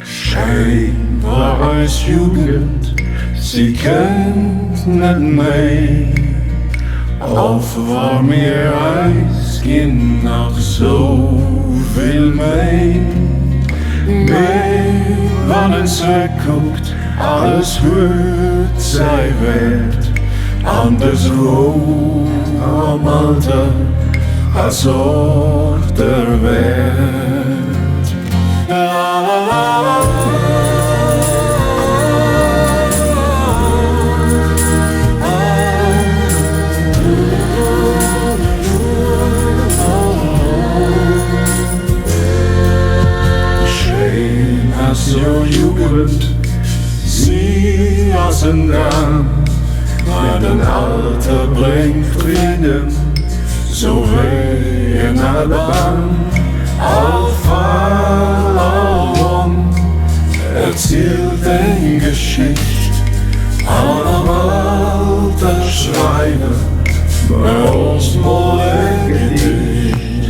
Schei war als Jugend, sie kennt net méi. Auf war mir eis ginn nach so vill méi. Wann zréck kuckt, alles huet sei Wäert. Anders roh am Alter, als auch derwäert. Schei as jo Jugend, sie as een Dram. Maar den Alter bréngt Fridden, so wie nach der Bahn. All fall, all Wonn, erzielt Geschicht. Alter schreiwe, bloß mal Gedicht.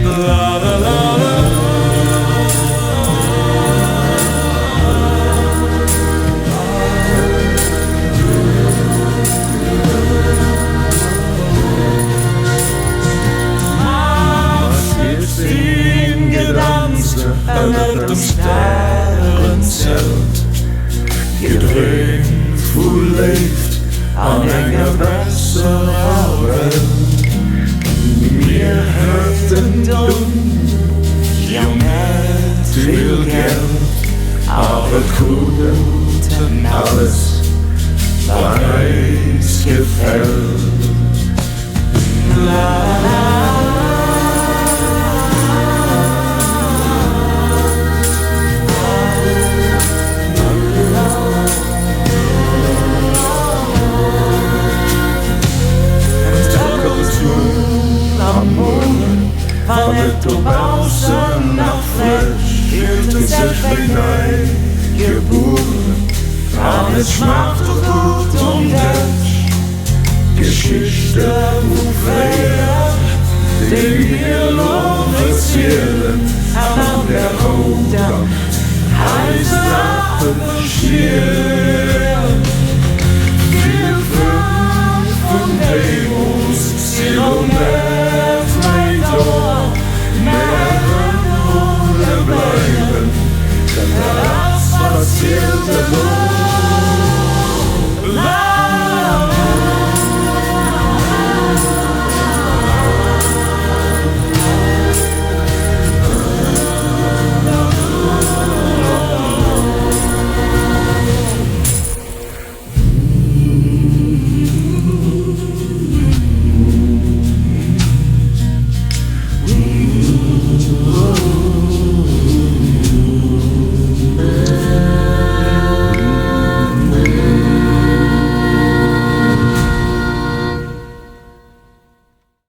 La la la la. Ënnert Stärenzelt, gedreemt vu Léift, enger besserer Welt. Mir haten dunn, Jugend vill Geld, aber kuckt alles, was uns gefällt. La la. Wann het op außen nach frisch, hielt es sich wie neu geboren. Wann es schmeckt gut und Deutsch, Geschichte wo Wäert, die wir noch erzählen, an der Haut, heißt Schei.